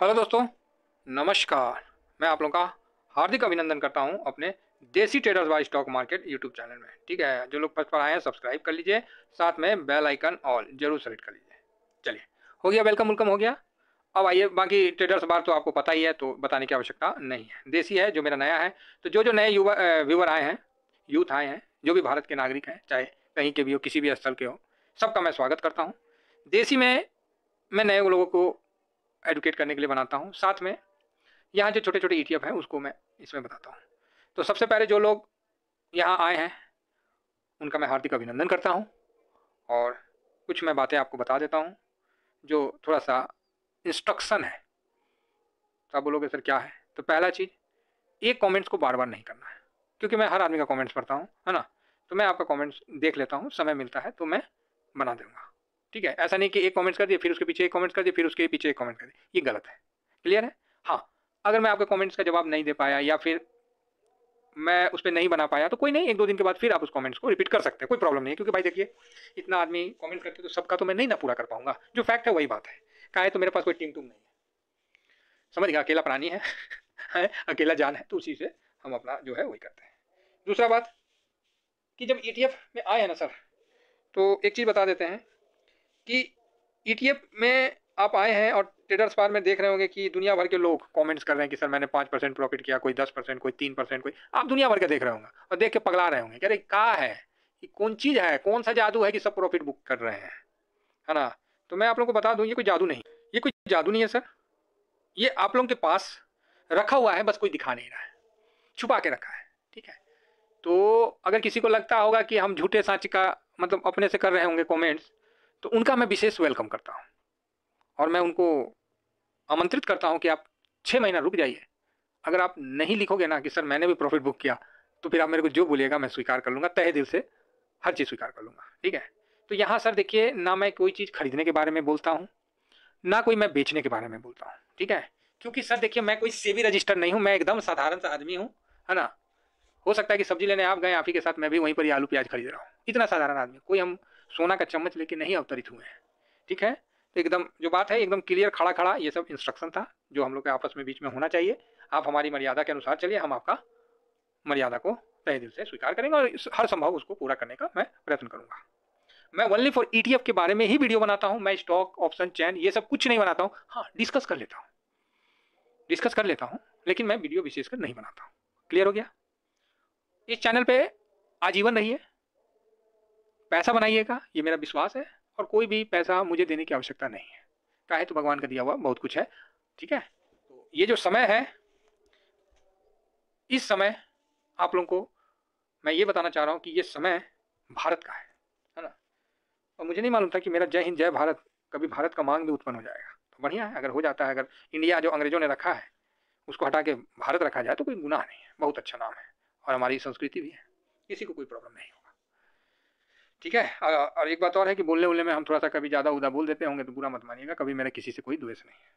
Hello दोस्तों, नमस्कार। मैं आप लोगों का हार्दिक अभिनंदन करता हूं अपने Desi traders by stock market YouTube channel में। ठीक है, जो लोग फर्स्ट पर आए हैं सब्सक्राइब कर लीजिए, साथ में बेल आइकन ऑल जरूर सेलेक्ट कर लीजिए। चलिए, हो गया वेलकम वेलकम हो गया। अब आइए, बाकी ट्रेडर्स बार तो आपको पता ही है, तो बताने की आवश्यकता नहीं है। देसी है जो मेरा नया है, तो जो जो नए युवा व्यूवर आए हैं, यूथ आए हैं, जो भी भारत के नागरिक हैं, चाहे कहीं के भी हो, किसी भी स्थल के हो, सबका मैं स्वागत करता हूँ। देसी में मैं नए लोगों को एडुकेट करने के लिए बनाता हूँ, साथ में यहाँ जो छोटे छोटे ईटीएफ हैं उसको मैं इसमें बताता हूँ। तो सबसे पहले जो लोग यहाँ आए हैं उनका मैं हार्दिक अभिनंदन करता हूँ, और कुछ मैं बातें आपको बता देता हूँ जो थोड़ा सा इंस्ट्रक्शन है। तो आप बोलोगे सर क्या है? तो पहला चीज़, एक कमेंट्स को बार बार नहीं करना है, क्योंकि मैं हर आदमी का कमेंट्स पढ़ता हूँ, है ना। तो मैं आपका कमेंट्स देख लेता हूँ, समय मिलता है तो मैं बना दूंगा। ठीक है, ऐसा नहीं कि एक कमेंट्स कर दिए फिर उसके पीछे एक कमेंट्स कर दिए फिर उसके पीछे एक कमेंट कर दिए, ये गलत है। क्लियर है? हाँ, अगर मैं आपके कमेंट्स का जवाब नहीं दे पाया या फिर मैं उस पर नहीं बना पाया तो कोई नहीं, एक दो दिन के बाद फिर आप उस कमेंट्स को रिपीट कर सकते हैं, कोई प्रॉब्लम नहीं है। क्योंकि भाई देखिए, इतना आदमी कमेंट करते तो सबका तो मैं नहीं ना पूरा कर पाऊंगा। जो फैक्ट है वही बात है। कहा है तो मेरे पास कोई टीम टूम नहीं है, समझ गया, अकेला प्राणी है, है अकेला जान है, तो उसी से हम अपना जो है वही करते हैं। दूसरा बात कि जब ईटीएफ में आए हैं ना सर, तो एक चीज़ बता देते हैं कि ईटीएफ में आप आए हैं और ट्रेडर्स पार में देख रहे होंगे कि दुनिया भर के लोग कमेंट्स कर रहे हैं कि सर मैंने 5% प्रॉफिट किया, कोई 10%, कोई 3%, कोई, आप दुनिया भर के देख रहे होंगे और देख के पगला रहे होंगे कि अरे क्या है, ये कौन चीज़ है, कौन सा जादू है कि सब प्रॉफिट बुक कर रहे हैं, है ना। तो मैं आप लोगों को बता दूं, ये कोई जादू नहीं, ये कोई जादू नहीं है सर। ये आप लोगों के पास रखा हुआ है, बस कोई दिखा नहीं रहा है, छुपा के रखा है। ठीक है, तो अगर किसी को लगता होगा कि हम झूठे सांच का मतलब अपने से कर रहे होंगे कमेंट्स, तो उनका मैं विशेष वेलकम करता हूँ, और मैं उनको आमंत्रित करता हूँ कि आप 6 महीना रुक जाइए। अगर आप नहीं लिखोगे ना कि सर मैंने भी प्रॉफिट बुक किया, तो फिर आप मेरे को जो बोलिएगा मैं स्वीकार कर लूँगा, तहे दिल से हर चीज़ स्वीकार कर लूँगा। ठीक है, तो यहाँ सर देखिए, ना मैं कोई चीज़ खरीदने के बारे में बोलता हूँ, ना कोई मैं बेचने के बारे में बोलता हूँ। ठीक है, क्योंकि सर देखिए, मैं कोई सेबी रजिस्टर नहीं हूँ, मैं एकदम साधारण सा आदमी हूँ, है ना। हो सकता है कि सब्जी लेने आप गए, आप ही के साथ मैं भी वहीं पर ही आलू प्याज खरीद रहा हूँ, इतना साधारण आदमी, कोई हम सोना का चम्मच लेके नहीं अवतरित हुए हैं। ठीक है, तो एकदम जो बात है एकदम क्लियर, खड़ा खड़ा, ये सब इंस्ट्रक्शन था जो हम लोग के आपस में बीच में होना चाहिए। आप हमारी मर्यादा के अनुसार चलिए, हम आपका मर्यादा को तहे दिल से स्वीकार करेंगे और हर संभव उसको पूरा करने का मैं प्रयत्न करूंगा। मैं ओनली फॉर ईटीएफ के बारे में ही वीडियो बनाता हूं, मैं स्टॉक ऑप्शन चैन ये सब कुछ नहीं बनाता हूं। हाँ, डिस्कस कर लेता हूं, लेकिन मैं वीडियो विशेषकर नहीं बनाता हूं। क्लियर हो गया? इस चैनल पे आजीवन रहिए, पैसा बनाइएगा, ये मेरा विश्वास है, और कोई भी पैसा मुझे देने की आवश्यकता नहीं है, काहे तो भगवान का दिया हुआ बहुत कुछ है। ठीक है, तो ये जो समय है, इस समय आप लोगों को मैं ये बताना चाह रहा हूँ कि ये समय भारत का है ना। और मुझे नहीं मालूम था कि मेरा जय हिंद जय भारत कभी भारत का मांग भी उत्पन्न हो जाएगा। तो बढ़िया है, अगर हो जाता है, अगर इंडिया जो अंग्रेजों ने रखा है उसको हटा के भारत रखा जाए तो कोई गुनाह नहीं है, बहुत अच्छा नाम है और हमारी संस्कृति भी है, किसी को कोई प्रॉब्लम नहीं होगा। ठीक है, और एक बात और है कि बोलने बोलने में हम थोड़ा सा कभी ज़्यादा उदा बोल देते होंगे तो बुरा मत मानिएगा, कभी मेरा किसी से कोई द्वेष नहीं है।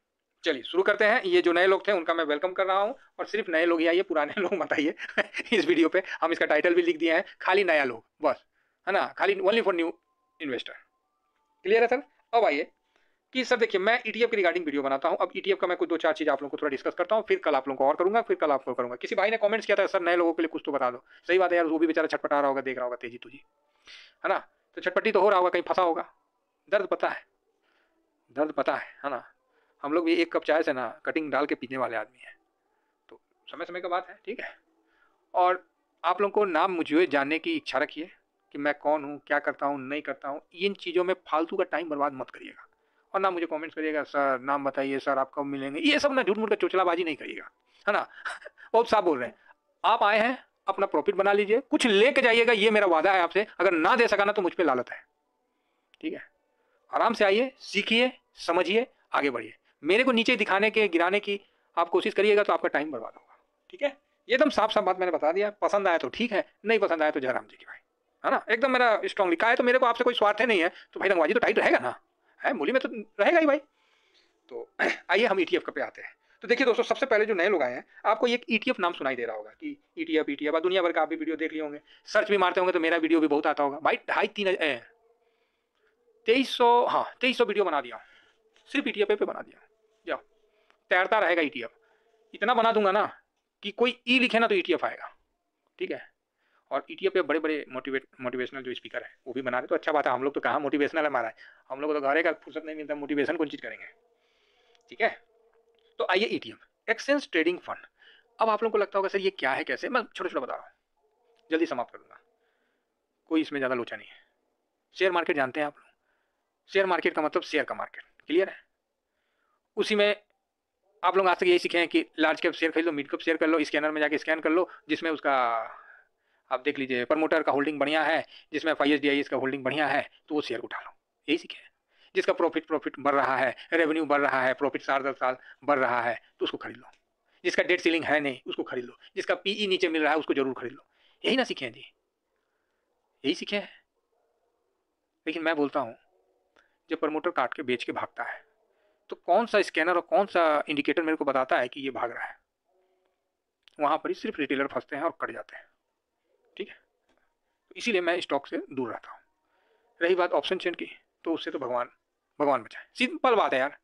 चलिए शुरू करते हैं। ये जो नए लोग थे उनका मैं वेलकम कर रहा हूँ, और सिर्फ नए लोग ही आइए, पुराने लोग मत आइए। इस वीडियो पे हम इसका टाइटल भी लिख दिए हैं, खाली नया लोग बस, है ना, खाली only for new investor. Clear है सर? अब आइए कि सर देखिए, मैं ईटीएफ की रिगार्डिंग वीडियो बनाता हूँ। अब ईटीएफ का मैं कुछ दो चार चीज़ आप लोगों को थोड़ा डिस्कस करता हूँ, फिर कल आप लोगों को और करूँगा, फिर कल आपको करूँगा। किसी भाई ने कमेंट्स किया था सर नए लोगों के लिए कुछ तो बता दो। सही बात है यार, वो भी बेचारा छटपटा रहा होगा, देख रहा होगा तेजी तुझी, है ना। तो छटपटी तो हो रहा होगा, कहीं फंसा होगा, दर्द पता है, दर्द पता है ना। हम लोग भी एक कप चाय से ना कटिंग डाल के पीने वाले आदमी हैं, तो समय समय का बात है। ठीक है, और आप लोगों को नाम मुझे जानने की इच्छा रखिए कि मैं कौन हूँ, क्या करता हूँ, नहीं करता हूँ, इन चीज़ों में फालतू का टाइम बर्बाद मत करिएगा। और ना मुझे कमेंट्स करिएगा सर नाम बताइए, सर आप कब मिलेंगे, ये सब ना झूठ मूठ का चोचलाबाजी नहीं करिएगा, है ना। बहुत साफ बोल रहे हैं। आप आए हैं, अपना प्रॉफिट बना लीजिए, कुछ लेके जाइएगा, ये मेरा वादा है आपसे। अगर ना दे सका ना तो मुझ पर लालत है। ठीक है, आराम से आइए, सीखिए, समझिए, आगे बढ़िए। मेरे को नीचे दिखाने के, गिराने की आप कोशिश करिएगा तो आपका टाइम बर्बाद होगा। ठीक है, ये एकदम साफ साफ बात मैंने बता दिया। पसंद आया तो ठीक है, नहीं पसंद आया तो जयराम जी की भाई, है ना। एकदम मेरा स्ट्रांग लिखा है, तो मेरे को आपसे कोई स्वार्थ नहीं है, तो भाई रंगबाजी तो टाइट रहेगा ना, है मूली में तो रहेगा ही भाई। तो आइए हम ईटीएफ पे आते हैं। तो देखिए दोस्तों, सबसे पहले जो नए लोग आए हैं, आपको एक ईटीएफ नाम सुनाई दे रहा होगा कि ईटीएफ ईटीएफ, दुनिया भर का आप भी वीडियो देख लिए होंगे, सर्च भी मारते होंगे तो मेरा वीडियो भी बहुत आता होगा भाई। 2300 वीडियो बना दिया, सिर्फ ईटीएफ पे बना दिया। जाओ, तैरता रहेगा ETF। इतना बना दूंगा ना कि कोई ई लिखे ना तो ETF आएगा, ठीक है। और ETF पे बड़े बड़े मोटिवेशनल जो स्पीकर है वो भी बना रहे, तो अच्छा बात है। हम लोग तो कहाँ मोटिवेशनल हमारा है, हम लोग को तो घरे का फुर्सत नहीं मिलता, मोटिवेशन कौन चीज़ करेंगे, ठीक है। तो आइए ETF एक्सचेंज ट्रेडिंग फंड। अब आप लोगों को लगता होगा सर ये क्या है, कैसे, मैं छोटा छोटा बता रहा हूँ, जल्दी समाप्त कर दूंगा, कोई इसमें ज़्यादा लोचा नहीं है। शेयर मार्केट जानते हैं आप लोग, शेयर मार्केट का मतलब शेयर का मार्केट, क्लियर है। उसी में आप लोग आज तक यही सीखे हैं कि लार्ज कैप शेयर खरीद लो, मिड कैप शेयर कर लो, स्कैनर में जाके स्कैन कर लो, जिसमें उसका आप देख लीजिए प्रमोटर का होल्डिंग बढ़िया है, जिसमें FISDIS का होल्डिंग बढ़िया है तो वो शेयर उठा लो, यही सीखे हैं। जिसका प्रॉफिट बढ़ रहा है, रेवेन्यू बढ़ रहा है, प्रॉफिट साल दर साल बढ़ रहा है तो उसको खरीद लो। जिसका डेट सीलिंग है नहीं उसको खरीद लो, जिसका PE नीचे मिल रहा है उसको जरूर खरीद लो। यही ना सीखे हैं जी, यही सीखे हैं। लेकिन मैं बोलता हूँ जब प्रमोटर काट के बेच के भागता है तो कौन सा स्कैनर और कौन सा इंडिकेटर मेरे को बताता है कि ये भाग रहा है? वहां पर ही सिर्फ रिटेलर फंसते हैं और कट जाते हैं, ठीक है। तो इसीलिए मैं स्टॉक से दूर रहता हूँ। रही बात ऑप्शन चेन की, तो उससे तो भगवान भगवान बचाए, सिंपल बात है यार।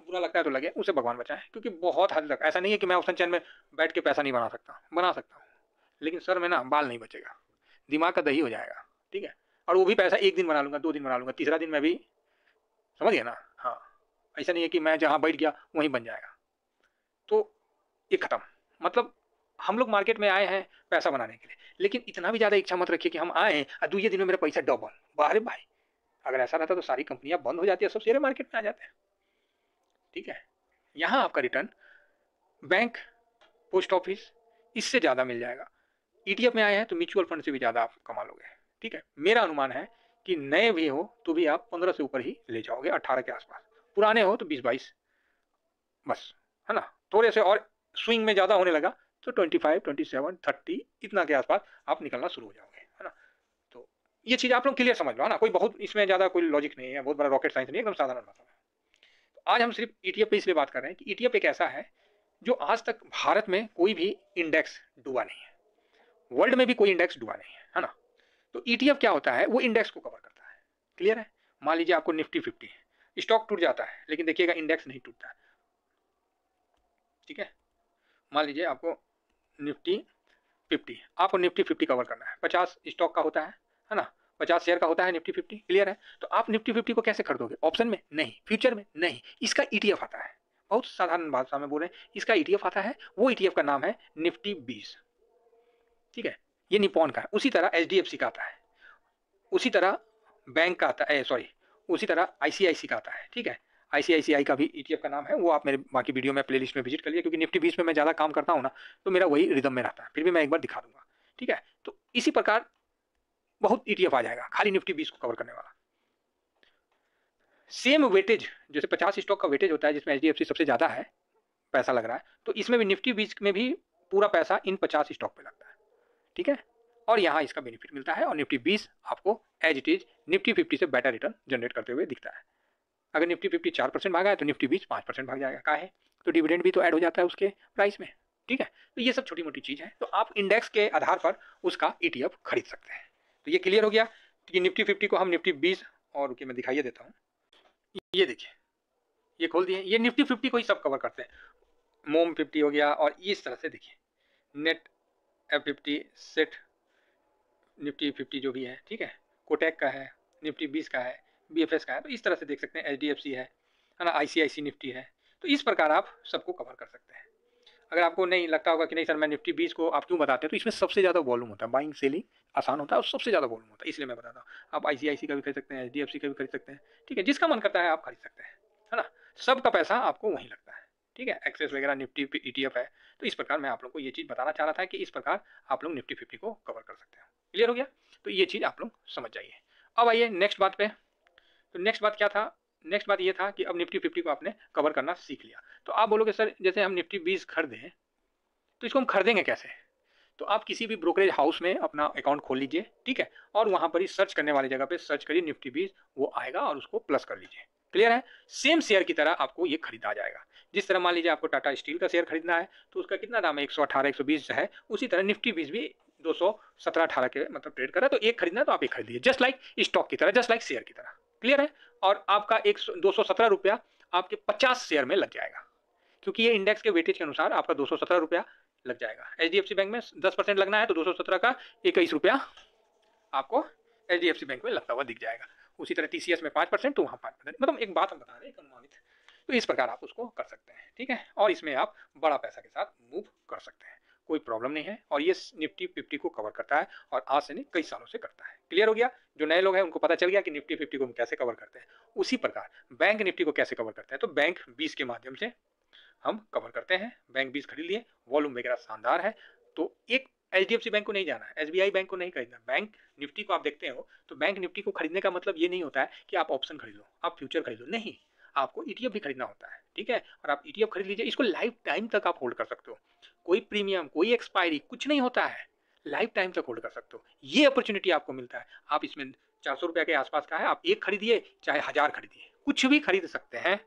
बुरा लगता है तो लगे, उससे भगवान बचाए, क्योंकि बहुत हद तक ऐसा नहीं है कि मैं ऑप्शन चेन में बैठ के पैसा नहीं बना सकता, बना सकता हूँ, लेकिन सर में ना बाल नहीं बचेगा, दिमाग का दही हो जाएगा, ठीक है। और वो भी पैसा एक दिन बना लूंगा, 2 दिन बना लूंगा, तीसरा दिन मैं भी, समझ गया ना। हाँ, ऐसा नहीं है कि मैं जहाँ बैठ गया वहीं बन जाएगा। तो ये खत्म, मतलब हम लोग मार्केट में आए हैं पैसा बनाने के लिए, लेकिन इतना भी ज़्यादा इच्छा मत रखिए कि हम आए और 2 दिन में मेरा पैसा डबल। बाहर भाई, अगर ऐसा रहता तो सारी कंपनियां बंद हो जाती है, सब शेयर मार्केट में आ जाते हैं, ठीक है। यहाँ आपका रिटर्न बैंक, पोस्ट ऑफिस इससे ज़्यादा मिल जाएगा। ETF में आए हैं तो म्यूचुअल फंड से भी ज़्यादा आप कमा लोगे, ठीक है। मेरा अनुमान है कि नए भी हो तो भी आप 15 से ऊपर ही ले जाओगे, 18 के आसपास। पुराने हो तो 20-22 बस, है ना। थोड़े से और स्विंग में ज़्यादा होने लगा तो 25, 27, 30 इतना के आसपास आप निकलना शुरू हो जाओगे, है ना। तो ये चीज़ आप लोग क्लियर समझ लो, है ना। कोई बहुत इसमें ज़्यादा कोई लॉजिक नहीं है, बहुत बड़ा रॉकेट साइंस नहीं है, एकदम साधारण बात है। तो आज हम सिर्फ ETF पे इसलिए बात कर रहे हैं कि ETF एक ऐसा है जो आज तक भारत में कोई भी इंडेक्स डूबा नहीं है, वर्ल्ड में भी कोई इंडेक्स डूबा नहीं है ना। तो ETF क्या होता है, वो इंडेक्स को कवर करता है, क्लियर है। मान लीजिए आपको निफ्टी 50 स्टॉक टूट जाता है, लेकिन देखिएगा इंडेक्स नहीं टूटता है, ठीक है। मान लीजिए आपको निफ्टी 50, आपको निफ्टी 50 कवर करना है, 50 स्टॉक का होता है ना, 50 शेयर का होता है निफ्टी 50, क्लियर है। तो आप निफ्टी 50 को कैसे खरीदोगे? ऑप्शन में नहीं, फ्यूचर में नहीं, इसका ETF आता है। बहुत साधारण भाषा में बोल रहे हैं, इसका ETF आता है, वो ETF का नाम है निफ्टी 20, ठीक है। ये निपॉन का है, उसी तरह HDFC का आता है, उसी तरह बैंक का आता है, सॉरी उसी तरह ICICI का आता है, ठीक है। ICICI का भी ETF का नाम है, वो आप मेरे बाकी वीडियो में प्लेलिस्ट में विजिट कर लिए, क्योंकि निफ्टी 20 में मैं ज़्यादा काम करता हूँ ना, तो मेरा वही रिदम में रहता है, फिर भी मैं एक बार दिखा दूंगा, ठीक है। तो इसी प्रकार बहुत ETF आ जाएगा खाली निफ्टी 20 को कवर करने वाला। सेम वेटेज, जैसे 50 स्टॉक का वेटेज होता है जिसमें HDFC सबसे ज़्यादा है, पैसा लग रहा है, तो इसमें भी निफ्टी 20 में भी पूरा पैसा इन 50 स्टॉक पे लगता है, ठीक है। और यहाँ इसका बेनिफिट मिलता है, और निफ्टी 20 आपको एज इट इज निफ्टी 50 से बेटर रिटर्न जनरेट करते हुए दिखता है। अगर निफ्टी 50 4% भागा है तो निफ्टी 20 5% भाग जाएगा, काहे, तो डिविडेंड भी तो ऐड हो जाता है उसके प्राइस में, ठीक है। तो ये सब छोटी मोटी चीज़ है, तो आप इंडेक्स के आधार पर उसका ETF खरीद सकते हैं। तो ये क्लियर हो गया कि निफ्टी 50 को हम निफ्टी 20, और रुकिए मैं दिखाइए देता हूँ, ये देखिए, ये खोल दिए, ये निफ्टी 50 को ही सब कवर करते हैं। मोम 50 हो गया, और इस तरह से देखिए नेट F50 सेट निफ्टी 50 जो भी है, ठीक है, कोटेक का है, निफ्टी 20 का है, BFS का है, तो इस तरह से देख सकते हैं, HDFC है ना, ICICI निफ्टी है। तो इस प्रकार आप सबको कवर कर सकते हैं। अगर आपको नहीं लगता होगा कि नहीं सर मैं निफ्टी 20 को आप क्यों बताते हैं, तो इसमें सबसे ज़्यादा वॉल्यूम होता है, बाइंग सेलिंग आसान होता है और सबसे ज़्यादा वॉल्यूम होता है, इसलिए मैं बताता हूँ। आप ICICI का भी खरीद सकते हैं, HDFC का भी खरीद सकते हैं, ठीक है, जिसका मन करता है आप खरीद सकते हैं, है ना। सबका पैसा आपको वहीं लगता है, ठीक है। एक्सेस वगैरह निफ्टी ETF है। तो इस प्रकार मैं आप लोग को ये चीज़ बताना चाह रहा था कि इस प्रकार आप लोग निफ्टी 50 को कवर कर सकते हैं। क्लियर हो गया? तो ये चीज़ आप लोग समझ जाइए। अब आइए नेक्स्ट बात पे। तो नेक्स्ट बात क्या था? नेक्स्ट बात ये था कि अब निफ्टी 50 को आपने कवर करना सीख लिया। तो आप बोलोगे सर जैसे हम निफ्टी 20 खरीदें तो इसको हम खरीदेंगे कैसे? तो आप किसी भी ब्रोकरेज हाउस में अपना अकाउंट खोल लीजिए, ठीक है, और वहाँ पर ही सर्च करने वाली जगह पे सर्च करिए निफ्टी 20, वो आएगा और उसको प्लस कर लीजिए। क्लियर है? सेम शेयर की तरह आपको ये खरीदा जाएगा। जिस तरह मान लीजिए आपको टाटा स्टील का शेयर खरीदना है तो उसका कितना दाम है, 118 120 है, उसी तरह निफ्टी 20 भी 217-18 के मतलब ट्रेड कर रहा है, तो एक खरीदना है तो आप एक खरीद लीजिए, जस्ट लाइक स्टॉक की तरह, जस्ट लाइक शेयर की तरह। क्लियर है? और आपका 217 रुपया आपके 50 शेयर में लग जाएगा, क्योंकि ये इंडेक्स के वेटेज के अनुसार आपका 217 रुपया लग जाएगा। एचडीएफसी बैंक में 10% लगना है तो 217 का 21 रुपया आपको एचडीएफसी बैंक में लगता हुआ दिख जाएगा। उसी तरह टीसीएस में 5% तो वहाँ 5%, मतलब एक बात हम बता रहे हैं अनुमानित। तो इस प्रकार आप उसको कर सकते हैं, ठीक है। और इसमें आप बड़ा पैसा के साथ मूव कर सकते हैं, कोई प्रॉब्लम नहीं है। और ये निफ्टी 50 को कवर करता है और आज से नहीं कई सालों से करता है। क्लियर हो गया? जो नए लोग हैं उनको पता चल गया कि निफ्टी 50 को हम कैसे कवर करते हैं। उसी प्रकार बैंक निफ्टी को कैसे कवर करते हैं, तो बैंक 20 के माध्यम से हम कवर करते हैं। बैंक 20 खरीद लिए, वॉल्यूम वगैरह शानदार है। तो एक एचडीएफसी बैंक को नहीं जाना है, एसबीआई बैंक को नहीं खरीदना। बैंक निफ्टी को आप देखते हो तो बैंक निफ्टी को खरीदने का मतलब ये नहीं होता है कि आप ऑप्शन खरीद लो, आप फ्यूचर खरीद लो, नहीं। आपको ईटीएफ भी खरीदना होता है, ठीक है। और आप ईटीएफ खरीद लीजिए, इसको लाइफ टाइम तक आप होल्ड कर सकते हो। कोई प्रीमियम, कोई एक्सपायरी कुछ नहीं होता है, लाइफ टाइम तक होल्ड कर सकते हो। ये अपॉर्चुनिटी आपको मिलता है। आप इसमें 400 रुपये के आसपास का है, आप एक खरीदिए चाहे 1000 खरीदिए, कुछ भी खरीद सकते हैं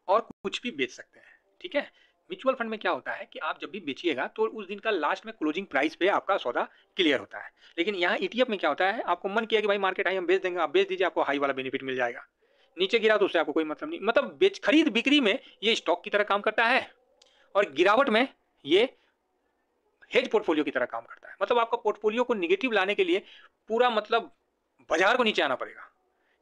और कुछ भी बेच सकते हैं, ठीक है। म्यूचुअल फंड में क्या होता है कि आप जब भी बेचिएगा तो उस दिन का लास्ट में क्लोजिंग प्राइस पे आपका सौदा क्लियर होता है। लेकिन यहाँ ईटीएफ में क्या होता है, आपको मन किया कि भाई मार्केट हाई हम बेच देंगे, आप बेच दीजिए, आपको हाई वाला बेनिफिट मिल जाएगा। नीचे गिरा तो उससे आपको कोई मतलब नहीं। मतलब बेच खरीद बिक्री में ये स्टॉक की तरह काम करता है और गिरावट में ये हेज पोर्टफोलियो की तरह काम करता है। मतलब आपका पोर्टफोलियो को निगेटिव लाने के लिए पूरा मतलब बाजार को नीचे आना पड़ेगा,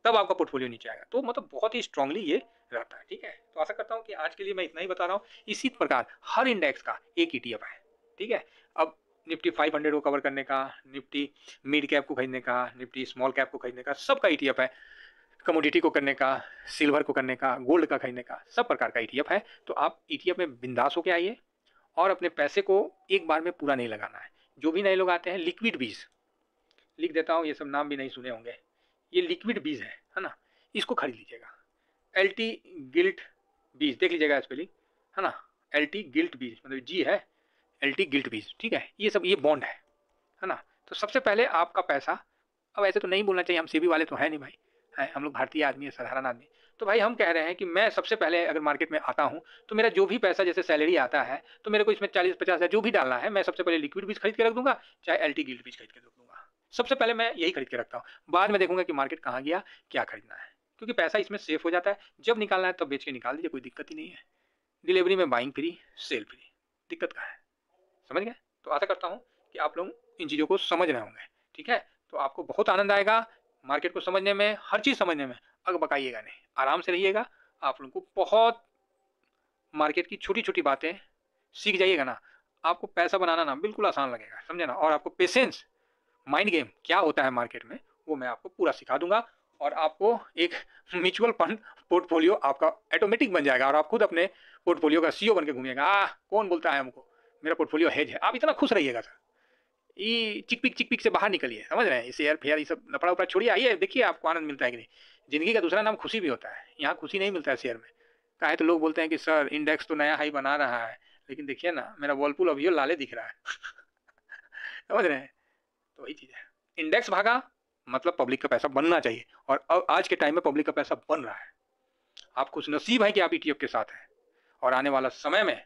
तब आपका पोर्टफोलियो नीचे आएगा। तो मतलब बहुत ही स्ट्रांगली ये रहता है, ठीक है। तो आशा करता हूँ कि आज के लिए मैं इतना ही बता रहा हूँ। इसी प्रकार हर इंडेक्स का एक ईटीएफ है, ठीक है। अब निफ्टी 500 को कवर करने का, निफ्टी मिड कैप को खरीदने का, निफ्टी स्मॉल कैप को खरीदने का, सबका ईटीएफ है। कमोडिटी को करने का, सिल्वर को करने का, गोल्ड का खरीदने का, सब प्रकार का ईटीएफ है। तो आप ईटीएफ में बिंदास होके आइए और अपने पैसे को एक बार में पूरा नहीं लगाना है। जो भी नए लोग आते हैं, लिक्विड बीज लिख देता हूँ, ये सब नाम भी नहीं सुने होंगे। ये लिक्विड बीज है ना, इसको खरीद लीजिएगा। एलटी गिल्ट बीज देख लीजिएगा स्पेलिंग, है ना। एलटी गिल्ट बीज मतलब जी है, एलटी गिल्ट बीज, ठीक है। ये सब ये बॉन्ड है ना। तो सबसे पहले आपका पैसा, अब ऐसे तो नहीं बोलना चाहिए, हम सेबी वाले तो है नहीं भाई, है हम लोग भारतीय आदमी है, साधारण आदमी। तो भाई हम कह रहे हैं कि मैं सबसे पहले अगर मार्केट में आता हूं तो मेरा जो भी पैसा जैसे सैलरी आता है तो मेरे को इसमें 40-50 हज़ार जो भी डालना है, मैं सबसे पहले लिक्विड बीज खरीद के रख दूंगा, चाहे एलटी गिल्ट बीज खरीद के रख दूंगा। सबसे पहले मैं यही खरीद के रखता हूँ, बाद में देखूंगा कि मार्केट कहाँ गया, क्या खरीदना है। क्योंकि पैसा इसमें सेफ हो जाता है, जब निकालना है तब बेच के निकाल दीजिए, कोई दिक्कत ही नहीं है। डिलीवरी में बाइंग फ्री, सेल फ्री, दिक्कत कहाँ है, समझ गए। तो आशा करता हूँ कि आप लोग इन चीज़ों को समझ रहे होंगे, ठीक है। तो आपको बहुत आनंद आएगा मार्केट को समझने में, हर चीज़ समझने में। अग बकाइएगा नहीं, आराम से रहिएगा। आप लोगों को बहुत मार्केट की छोटी छोटी बातें सीख जाइएगा ना, आपको पैसा बनाना ना बिल्कुल आसान लगेगा, समझे ना। और आपको पेशेंस, माइंड गेम क्या होता है मार्केट में, वो मैं आपको पूरा सिखा दूंगा। और आपको एक म्यूचुअल फंड पोर्टफोलियो आपका ऑटोमेटिक बन जाएगा और आप खुद अपने पोर्टफोलियो का सीईओ बन के घूमिएगा। कौन बोलता है हमको मेरा पोर्टफोलियो हेज है, आप इतना खुश रहिएगा सर। ये चिक पिक से बाहर निकलिए, समझ रहे हैं। इसे शेयर फेयर ये सब लपड़ा उपड़ा छोड़िए, आइए देखिए आपको आनंद मिलता है कि नहीं। जिंदगी का दूसरा नाम खुशी भी होता है, यहाँ खुशी नहीं मिलता है शेयर में। काहे तो लोग बोलते हैं कि सर इंडेक्स तो नया हाई बना रहा है, लेकिन देखिए ना मेरा वर्लपूल अभी लाले दिख रहा है समझ रहे हैं। तो वही चीज़ है, इंडेक्स भागा मतलब पब्लिक का पैसा बनना चाहिए। और अब आज के टाइम में पब्लिक का पैसा बन रहा है। आप खुशनसीब हैं कि आप ईटीएफ के साथ हैं, और आने वाला समय में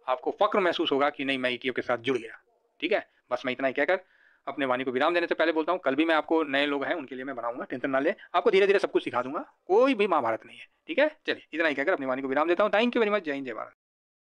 आपको फक्र महसूस होगा कि नहीं मैं ईटीएफ के साथ जुड़ गया, ठीक है। बस मैं इतना ही कहकर अपने वाणी को विराम देने से पहले बोलता हूँ, कल भी मैं आपको नए लोग हैं उनके लिए मैं बनाऊंगा, टेंशन ना ले, आपको धीरे धीरे सब कुछ सिखा दूंगा, कोई भी महाभारत नहीं है, ठीक है। चलिए इतना ही कहकर अपनी वाणी को विराम देता हूँ। थैंक यू वेरी मच, जय हिंद जय भारत।